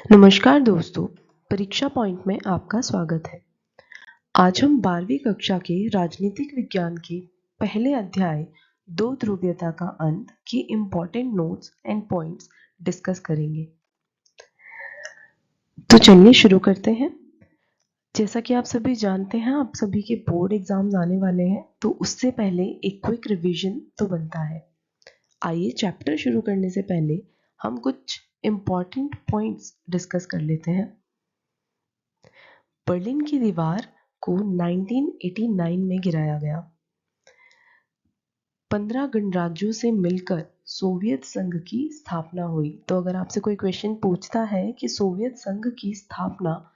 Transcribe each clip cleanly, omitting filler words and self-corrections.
नमस्कार दोस्तों, परीक्षा पॉइंट में आपका स्वागत है। आज हम 12वीं कक्षा के राजनीतिक विज्ञान के पहले अध्याय दो ध्रुवीयता का अंत की important notes and points discuss करेंगे। तो चलिए शुरू करते हैं। जैसा कि आप सभी जानते हैं, आप सभी के बोर्ड एग्जाम्स आने वाले हैं, तो उससे पहले एक क्विक रिवीजन तो बनता है। आइए चैप्टर शुरू करने से पहले हम कुछ इम्पोर्टेंट पॉइंट्स डिस्कस कर लेते हैं। बर्लिन की दीवार को 1989 में गिराया गया। 15 गणराज्यों से मिलकर सोवियत संघ की स्थापना हुई। तो अगर आपसे कोई क्वेश्चन पूछता है कि सोवियत संघ की स्थापना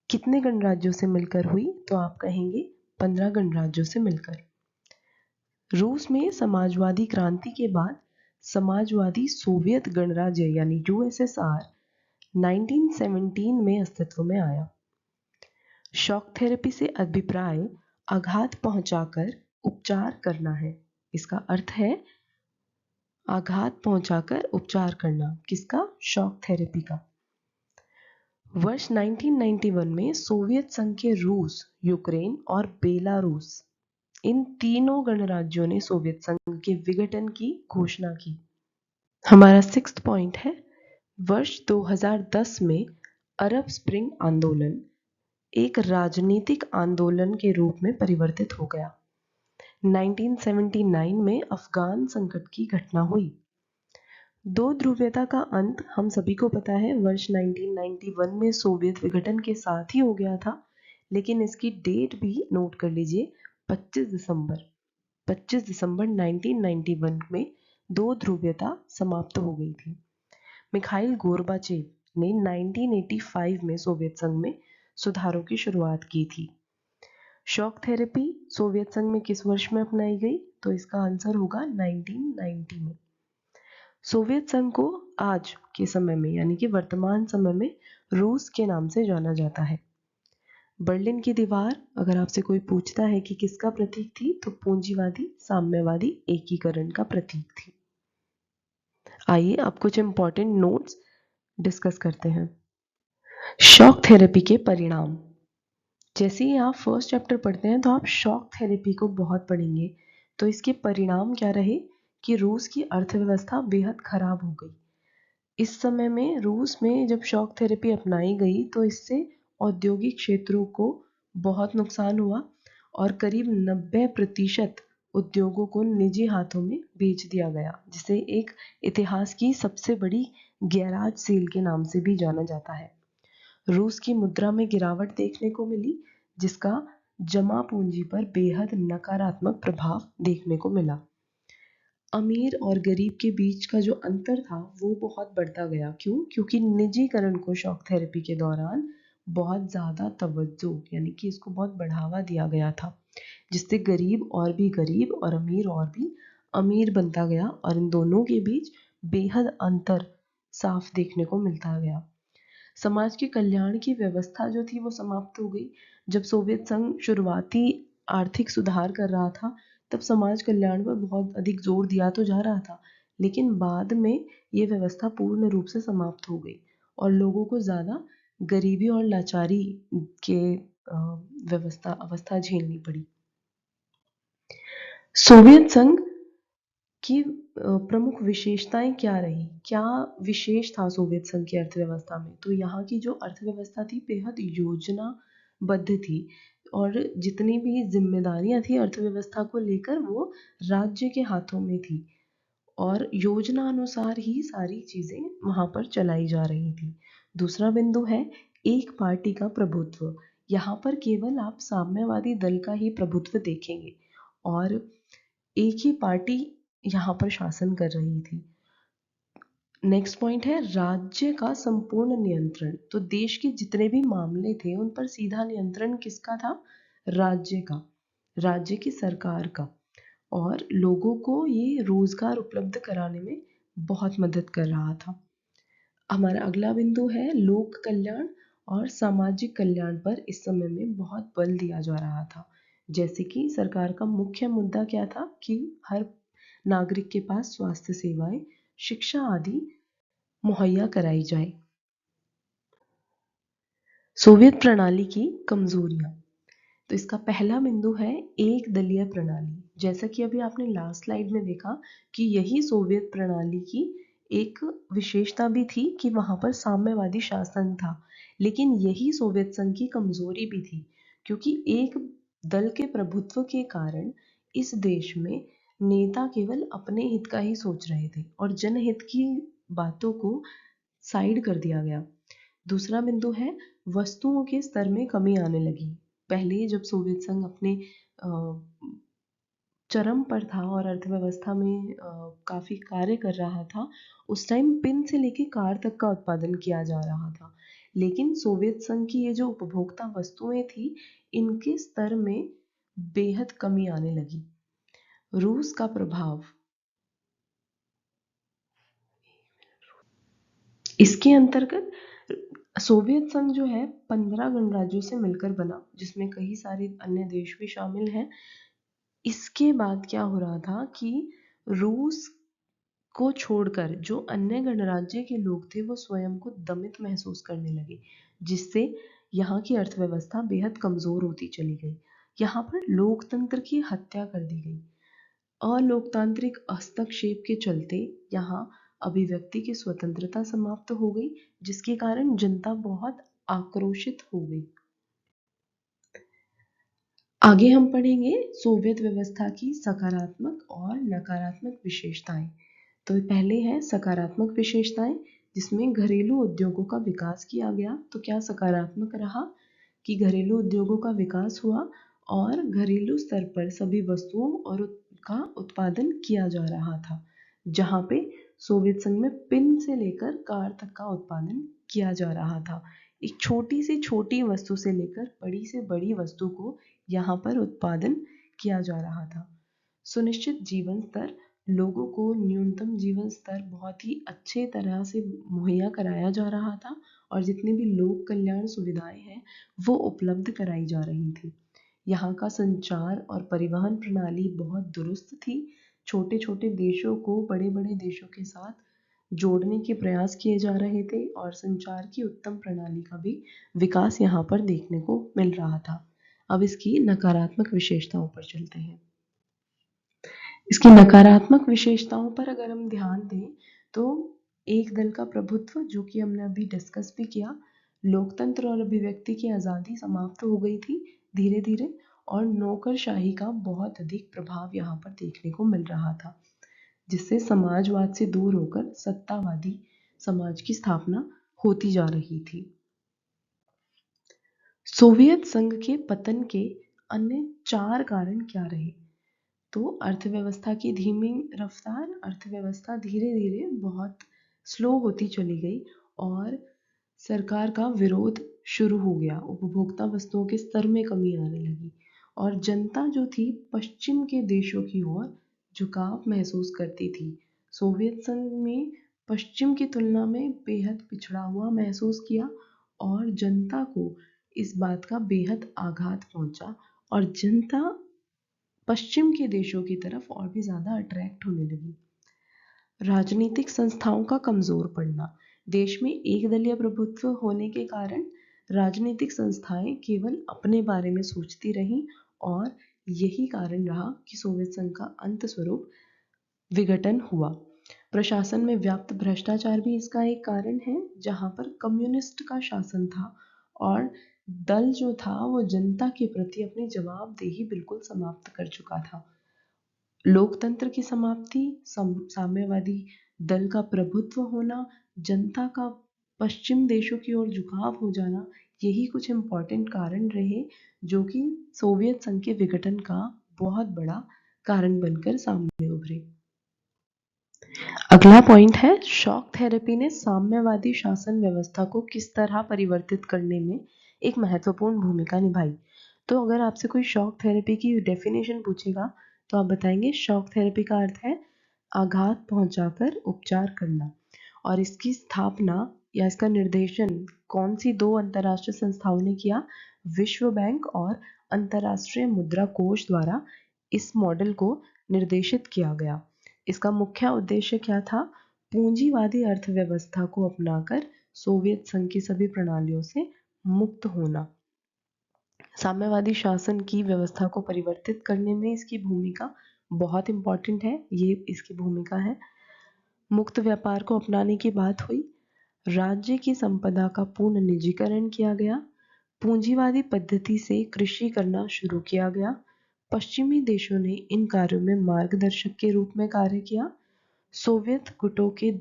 कितने गणराज्यों से मिलकर हुई, तो आप कहेंगे 15 गणराज्यों से मिलकर। रूस में समाजवादी क्रांति के बाद समाजवादी सोवियत गणराज्य यानी यूएसएसआर 1917 में अस्तित्व में आया। शॉक थेरेपी से अभिप्राय आघात पहुंचाकर उपचार करना है। इसका अर्थ है आघात पहुंचाकर उपचार करना। किसका? शॉक थेरेपी का। वर्ष 1991 में सोवियत संघ के रूस, यूक्रेन और बेलारूस इन तीनों गणराज्यों ने सोवियत संघ के विघटन की घोषणा की। हमारा 6th पॉइंट है, वर्ष 2010 में अरब स्प्रिंग आंदोलन एक राजनीतिक आंदोलन के रूप में परिवर्तित हो गया। 1979 में अफगान संकट की घटना हुई। दो ध्रुवीयता का अंत हम सभी को पता है, वर्ष 1991 में सोवियत विघटन के साथ ही हो गया था, लेकिन इसकी डेट भी नोट कर लीजिए, 25 दिसंबर 1991 में दो ध्रुवीयता समाप्त हो गई थी। मिखाइल गोर्बाचेव ने 1985 में सोवियत संघ में सुधारों की शुरुआत की थी। शॉक थेरेपी सोवियत संघ में किस वर्ष में अपनाई गई? तो इसका आंसर होगा 1990 में। सोवियत संघ को आज के समय में यानी कि वर्तमान समय में रूस के नाम से जाना जाता है। बर्लिन की दीवार अगर आपसे कोई पूछता है कि किसका प्रतीक थी, तो पूंजीवादी साम्यवादी एकीकरण का प्रतीक थी। आइए अब कुछ इंपॉर्टेंट नोट्स डिस्कस करते हैं। शॉक थेरेपी के परिणाम। जैसे ही आप फर्स्ट चैप्टर पढ़ते हैं तो आप शॉक थेरेपी को बहुत पढ़ेंगे। तो इसके परिणाम क्या रहे कि रूस की अर्थव्यवस्था बेहद खराब हो गई। इस समय में रूस में जब शॉक थेरेपी अपनाई गई तो इससे औद्योगिक क्षेत्रों को बहुत नुकसान हुआ और करीब 90% उद्योगों को निजी हाथों में बेच दिया गया, जिसे एक इतिहास की सबसे बड़ी गैराज सेल के नाम से भी जाना जाता है। रूस की मुद्रा में गिरावट देखने को मिली, जिसका जमा पूंजी पर बेहद नकारात्मक प्रभाव देखने को मिला। अमीर और गरीब के बीच का जो अंतर था वो बहुत बढ़ता गया। क्यों? क्योंकि निजीकरण को शॉक थेरेपी के दौरान बहुत ज़्यादा तवज्जो यानी कि इसको बहुत बढ़ावा दिया गया था, जिससे गरीब और भी गरीब और अमीर अमीर बनता गया और इन दोनों के बीच बेहद अंतर साफ देखने को मिलता गया। समाज के कल्याण की व्यवस्था जो थी वो समाप्त हो गई। जब सोवियत संघ शुरुआती आर्थिक सुधार कर रहा था तब समाज कल्याण पर बहुत अधिक जोर दिया तो जा रहा था, लेकिन बाद में ये व्यवस्था पूर्ण रूप से समाप्त हो गई और लोगों को ज़्यादा गरीबी और लाचारी के अवस्था झेलनी पड़ी। सोवियत संघ की प्रमुख विशेषताएं क्या रही? क्या विशेष था सोवियत संघ की अर्थव्यवस्था में? तो यहाँ की जो अर्थव्यवस्था थी बेहद योजनाबद्ध थी और जितनी भी जिम्मेदारियां थी अर्थव्यवस्था को लेकर वो राज्य के हाथों में थी और योजना अनुसार ही सारी चीजें वहां पर चलाई जा रही थी। दूसरा बिंदु है एक पार्टी का प्रभुत्व। यहाँ पर केवल आप साम्यवादी दल का ही प्रभुत्व देखेंगे और एक ही पार्टी यहाँ पर शासन कर रही थी। नेक्स्ट पॉइंट है राज्य का संपूर्ण नियंत्रण। तो देश के जितने भी मामले थे उन पर सीधा नियंत्रण किसका था? राज्य का, राज्य की सरकार का। और लोगों को ये रोजगार उपलब्ध कराने में बहुत मदद कर रहा था। हमारा अगला बिंदु है लोक कल्याण और सामाजिक कल्याण पर इस समय में बहुत बल दिया जा रहा था। जैसे कि सरकार का मुख्य मुद्दा क्या था कि हर नागरिक के पास स्वास्थ्य सेवाएं, शिक्षा आदि मुहैया कराई जाए। सोवियत प्रणाली की कमजोरियां। तो इसका पहला बिंदु है एक दलीय प्रणाली। जैसा कि अभी आपने लास्ट स्लाइड में देखा कि यही सोवियत प्रणाली की एक विशेषता भी थी कि वहां पर साम्यवादी शासन था, लेकिन यही सोवियत संघ की कमजोरी भी थी, क्योंकि एक दल के प्रभुत्व के कारण इस देश में नेता केवल अपने हित का ही सोच रहे थे और जनहित की बातों को साइड कर दिया गया। दूसरा बिंदु है वस्तुओं के स्तर में कमी आने लगी। पहले जब सोवियत संघ अपने चरम पर था और अर्थव्यवस्था में काफी कार्य कर रहा था, उस टाइम पिन से लेके कार तक का उत्पादन किया जा रहा था, लेकिन सोवियत संघ की ये जो उपभोक्ता वस्तुएं थी, इनके स्तर में बेहद कमी आने लगी। रूस का प्रभाव। इसके अंतर्गत सोवियत संघ जो है 15 गणराज्यों से मिलकर बना, जिसमें कई सारे अन्य देश भी शामिल हैं। इसके बाद क्या हो रहा था कि रूस को छोड़कर जो अन्य गणराज्य के लोग थे वो स्वयं को दमित महसूस करने लगे, जिससे यहाँ की अर्थव्यवस्था बेहद कमजोर होती चली गई। यहाँ पर लोकतंत्र की हत्या कर दी गई। अलोकतांत्रिक हस्तक्षेप के चलते यहाँ अभिव्यक्ति की स्वतंत्रता समाप्त हो गई, जिसके कारण जनता बहुत आक्रोशित हो गई। आगे हम पढ़ेंगे सोवियत व्यवस्था की सकारात्मक और नकारात्मक विशेषताएं। तो पहले है सकारात्मक विशेषताएं, जिसमें घरेलू उद्योगों का विकास किया गया। तो क्या सकारात्मक रहा कि घरेलू उद्योगों का विकास हुआ और घरेलू स्तर पर सभी वस्तुओं और का उत्पादन किया जा रहा था, जहाँ पे सोवियत संघ में पिन से लेकर कार तक का उत्पादन किया जा रहा था। एक छोटी से छोटी वस्तु से लेकर बड़ी से बड़ी वस्तु को यहाँ पर उत्पादन किया जा रहा था। सुनिश्चित जीवन स्तर, लोगों को न्यूनतम जीवन स्तर बहुत ही अच्छे तरह से मुहैया कराया जा रहा था और जितनी भी लोक कल्याण सुविधाएं हैं वो उपलब्ध कराई जा रही थी। यहाँ का संचार और परिवहन प्रणाली बहुत दुरुस्त थी। छोटे छोटे देशों को बड़े बड़े देशों के साथ जोड़ने के प्रयास किए जा रहे थे और संचार की उत्तम प्रणाली का भी विकास यहाँ पर देखने को मिल रहा था। अब इसकी नकारात्मक विशेषताओं पर चलते हैं। इसकी नकारात्मक विशेषताओं पर अगर हम ध्यान दें तो एक दल का प्रभुत्व, जो कि हमने अभी डिस्कस भी किया, लोकतंत्र और अभिव्यक्ति की आज़ादी समाप्त हो गई थी धीरे धीरे, और नौकरशाही का बहुत अधिक प्रभाव यहाँ पर देखने को मिल रहा था, जिससे समाजवाद से दूर होकर सत्तावादी समाज की स्थापना होती जा रही थी। सोवियत संघ के पतन के अन्य 4 कारण क्या रहे? तो अर्थव्यवस्था की धीमी रफ्तार, अर्थव्यवस्था धीरे धीरे बहुत स्लो होती चली गई और सरकार का विरोध शुरू हो गया। उपभोक्ता वस्तुओं के स्तर में कमी आने लगी और जनता जो थी पश्चिम के देशों की ओर झुकाव महसूस करती थी। सोवियत संघ में पश्चिम की तुलना में बेहद पिछड़ा हुआ महसूस किया और जनता को इस बात का बेहद आघात पहुंचा और जनता पश्चिम के देशों की तरफ और भी ज़्यादा अट्रैक्ट होने लगी। राजनीतिक संस्थाओं का कमजोर पड़ना। देश में एक दलीय प्रभुत्व होने के कारण राजनीतिक संस्थाएं केवल अपने बारे में सोचती रहीं और यही कारण रहा कि सोवियत संघ का अंत स्वरूप विघटन हुआ। प्रशासन में व्याप्त भ्रष्टाचार भी इसका एक कारण है, जहां पर कम्युनिस्ट का शासन था और दल जो था वो जनता के प्रति अपनी जवाबदेही बिल्कुल समाप्त कर चुका था। लोकतंत्र की समाप्ति, साम्यवादी दल का प्रभुत्व होना, जनता का पश्चिम देशों की ओर झुकाव हो जाना, यही कुछ इम्पोर्टेंट कारण रहे जो कि सोवियत संघ के विघटन का बहुत बड़ा कारण बनकर सामने उभरे। अगला पॉइंट है शॉक थेरेपी ने साम्यवादी शासन व्यवस्था को किस तरह परिवर्तित करने में एक महत्वपूर्ण भूमिका निभाई। तो अगर आपसे कोई शॉक थेरेपी की डेफिनेशन पूछेगा तो आप बताएंगे शॉक थेरेपी का अर्थ है आघात पहुंचाकर उपचार करना, और इसकी स्थापना या इसका निर्देशन कौन सी 2 अंतरराष्ट्रीय संस्थाओं ने किया? विश्व बैंक और अंतरराष्ट्रीय मुद्रा कोष द्वारा इस मॉडल को निर्देशित किया गया। इसका मुख्य उद्देश्य क्या था? पूंजीवादी अर्थव्यवस्था को अपनाकर सोवियत संघ की सभी प्रणालियों से मुक्त होना। साम्यवादी शासन की व्यवस्था को परिवर्तित करने में इसकी भूमिका बहुत इम्पोर्टेंट है, ये इसकी भूमिका है। मुक्त व्यापार को अपनाने की बात हुई। राज्य की संपदा का पूर्ण निजीकरण किया गया। पूंजीवादी पद्धति से कृषि करना शुरू किया गया। पश्चिमी देशों ने इन कार्यों में मार्गदर्शक के रूप में कार्य किया। सोवियत गुटों के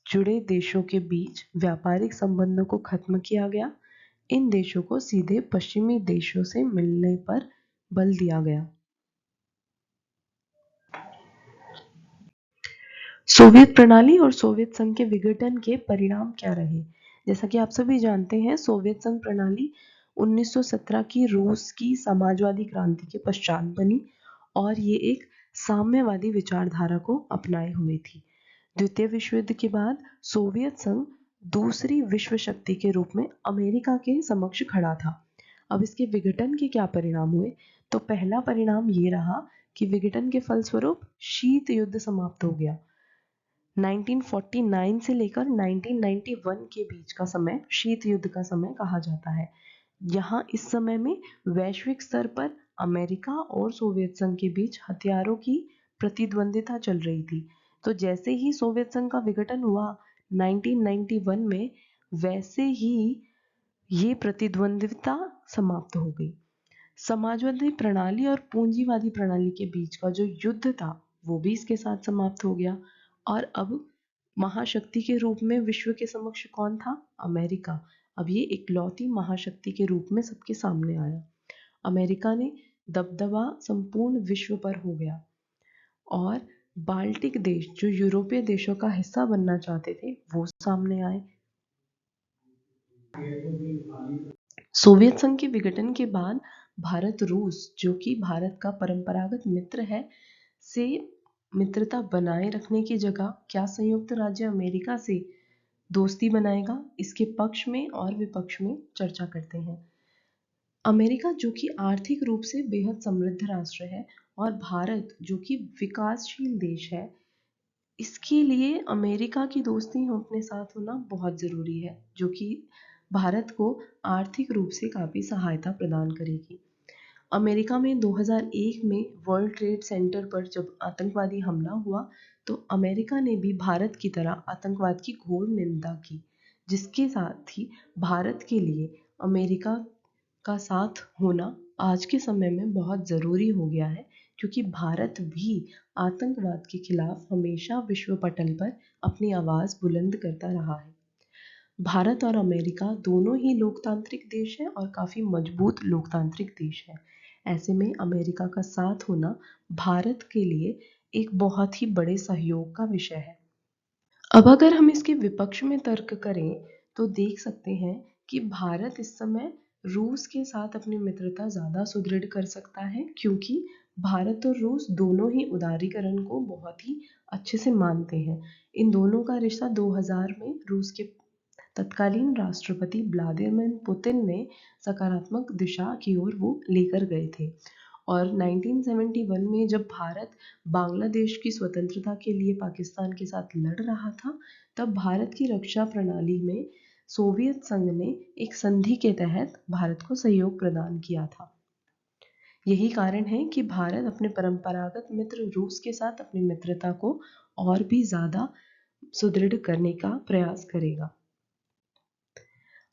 जुड़े देशों के बीच व्यापारिक संबंधों को खत्म किया गया। इन देशों को सीधे पश्चिमी देशों से मिलने पर बल दिया गया। सोवियत प्रणाली और सोवियत संघ के विघटन के परिणाम क्या रहे? जैसा कि आप सभी जानते हैं, सोवियत संघ प्रणाली 1917 की रूस की समाजवादी क्रांति के पश्चात बनी और ये एक साम्यवादी विचारधारा को अपनाए हुए थी। द्वितीय विश्व युद्ध के बाद सोवियत संघ दूसरी विश्व शक्ति के रूप में अमेरिका के समक्ष खड़ा था। अब इसके विघटन के क्या परिणाम हुए? तो पहला परिणाम ये रहा कि विघटन के फलस्वरूप शीत युद्ध समाप्त हो गया। 1949 से लेकर 1991 के बीच का समय शीत युद्ध का समय कहा जाता है। यहाँ इस समय में वैश्विक स्तर पर अमेरिका और सोवियत संघ के बीच हथियारों की प्रतिद्वंदिता चल रही थी। तो जैसे ही सोवियत संघ का विघटन हुआ 1991 में, वैसे ही ये प्रतिद्वंदिता समाप्त हो गई। समाजवादी प्रणाली और पूंजीवादी प्रणाली के बीच का जो युद्ध था वो भी इसके साथ समाप्त हो गया और अब महाशक्ति के रूप में विश्व के समक्ष कौन था? अमेरिका। अब ये इकलौती महाशक्ति के रूप में सबके सामने आया। अमेरिका ने दबदबा संपूर्ण विश्व पर हो गया और बाल्टिक देश जो यूरोपीय देशों का हिस्सा बनना चाहते थे वो सामने आए। सोवियत संघ के विघटन के बाद भारत रूस, जो कि भारत का परंपरागत मित्र है, से मित्रता बनाए रखने की जगह क्या संयुक्त राज्य अमेरिका से दोस्ती बनाएगा, इसके पक्ष में और विपक्ष में चर्चा करते हैं। अमेरिका जो कि आर्थिक रूप से बेहद समृद्ध राष्ट्र है और भारत जो कि विकासशील देश है, इसके लिए अमेरिका की दोस्ती अपने साथ होना बहुत ज़रूरी है, जो कि भारत को आर्थिक रूप से काफ़ी सहायता प्रदान करेगी। अमेरिका में 2001 में वर्ल्ड ट्रेड सेंटर पर जब आतंकवादी हमला हुआ तो अमेरिका ने भी भारत की तरह आतंकवाद की घोर निंदा की, जिसके साथ ही भारत के लिए अमेरिका का साथ होना आज के समय में बहुत ज़रूरी हो गया है, क्योंकि भारत भी आतंकवाद के खिलाफ हमेशा विश्व पटल पर अपनी आवाज़ बुलंद करता रहा है। भारत और अमेरिका दोनों ही लोकतांत्रिक देश हैं और काफ़ी मजबूत लोकतांत्रिक देश है। ऐसे में अमेरिका का साथ होना भारत के लिए एक बहुत ही बड़े सहयोग का विषय है। अब अगर हम इसके विपक्ष में तर्क करें तो देख सकते हैं कि भारत इस समय रूस के साथ अपनी मित्रता ज़्यादा सुदृढ़ कर सकता है, क्योंकि भारत और रूस दोनों ही उदारीकरण को बहुत ही अच्छे से मानते हैं। इन दोनों का रिश्ता 2000 में रूस के तत्कालीन राष्ट्रपति व्लादिमीर पुतिन ने सकारात्मक दिशा की ओर वो लेकर गए थे और 1971 में जब भारत बांग्लादेश की स्वतंत्रता के लिए पाकिस्तान के साथ लड़ रहा था, तब भारत की रक्षा प्रणाली में सोवियत संघ ने एक संधि के तहत भारत को सहयोग प्रदान किया था। यही कारण है कि भारत अपने परंपरागत मित्र रूस के साथ अपनी मित्रता को और भी ज़्यादा सुदृढ़ करने का प्रयास करेगा।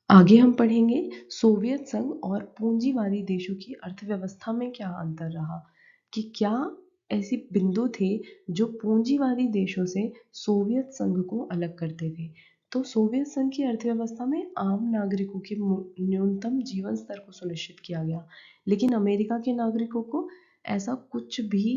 आगे हम पढ़ेंगे सोवियत संघ और पूंजीवादी देशों की अर्थव्यवस्था में क्या अंतर रहा, कि क्या ऐसे बिंदु थे जो पूंजीवादी देशों से सोवियत संघ को अलग करते थे। तो सोवियत संघ की अर्थव्यवस्था में आम नागरिकों के न्यूनतम जीवन स्तर को सुनिश्चित किया गया, लेकिन अमेरिका के नागरिकों को ऐसा कुछ भी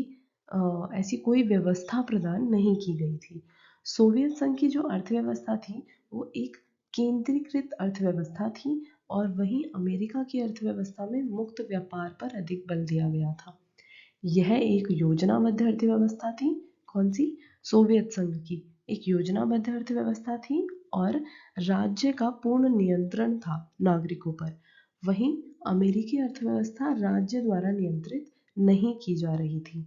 ऐसी कोई व्यवस्था प्रदान नहीं की गई थी। सोवियत संघ की जो अर्थव्यवस्था थी वो एक केंद्रीकृत अर्थव्यवस्था थी और वहीं अमेरिका की अर्थव्यवस्था में मुक्त व्यापार पर अधिक बल दिया गया था। यह एक योजनाबद्ध अर्थव्यवस्था थी। कौन सी? सोवियत संघ की एक योजनाबद्ध अर्थव्यवस्था थी और राज्य का पूर्ण नियंत्रण था नागरिकों पर। वहीं अमेरिकी अर्थव्यवस्था राज्य द्वारा नियंत्रित नहीं की जा रही थी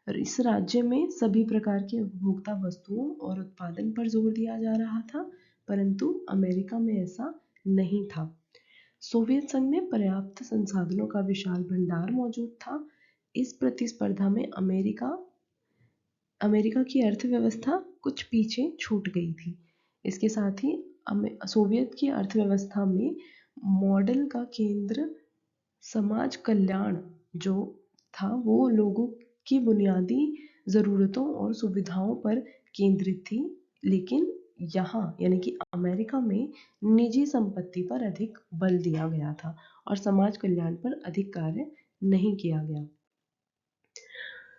और इस राज्य में सभी प्रकार के उपभोक्ता वस्तुओं और उत्पादन पर जोर दिया जा रहा था, परंतु अमेरिका में ऐसा नहीं था। सोवियत संघ में पर्याप्त संसाधनों का विशाल भंडार मौजूद था। इस प्रतिस्पर्धा में अमेरिका की अर्थव्यवस्था कुछ पीछे छूट गई थी। इसके साथ ही सोवियत की अर्थव्यवस्था में मॉडल का केंद्र समाज कल्याण जो था वो लोगों की बुनियादी ज़रूरतों और सुविधाओं पर केंद्रित थी, लेकिन यहाँ यानी कि अमेरिका में निजी संपत्ति पर अधिक बल दिया गया था और समाज कल्याण पर अधिक कार्य नहीं किया गया।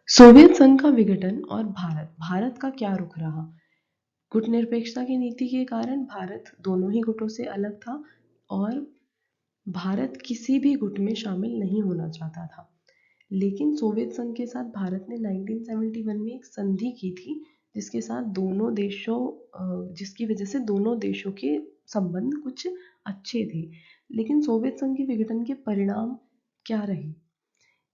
सोवियत संघ का विघटन और भारत का क्या रुख रहा? गुटनिरपेक्षता की नीति के कारण भारत दोनों ही गुटों से अलग था और भारत किसी भी गुट में शामिल नहीं होना चाहता था। लेकिन सोवियत संघ के साथ भारत ने 1971 में एक संधि की थी, जिसकी वजह से दोनों देशों के संबंध कुछ अच्छे थे। लेकिन सोवियत संघ के विघटन के परिणाम क्या रहे?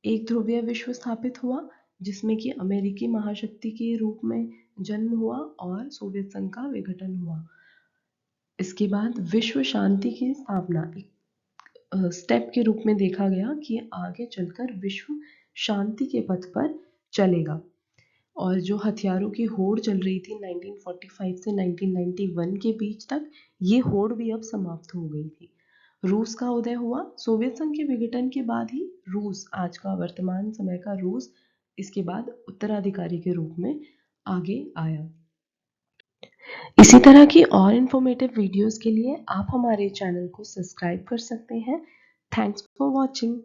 एक ध्रुवीय विश्व स्थापित हुआ, जिसमें कि अमेरिकी महाशक्ति के रूप में जन्म हुआ और सोवियत संघ का विघटन हुआ। इसके बाद विश्व शांति की स्थापना एक स्टेप के रूप में देखा गया कि आगे चलकर विश्व शांति के पथ पर चलेगा। और जो हथियारों की होड़ चल रही थी 1945 से 1991 के बीच तक, ये होड़ भी अब समाप्त हो गई थी। रूस का उदय हुआ। सोवियत संघ के विघटन के बाद ही रूस, आज का वर्तमान समय का रूस, इसके बाद उत्तराधिकारी के रूप में आगे आया। इसी तरह की और इन्फॉर्मेटिव वीडियोस के लिए आप हमारे चैनल को सब्सक्राइब कर सकते हैं। Thanks for watching.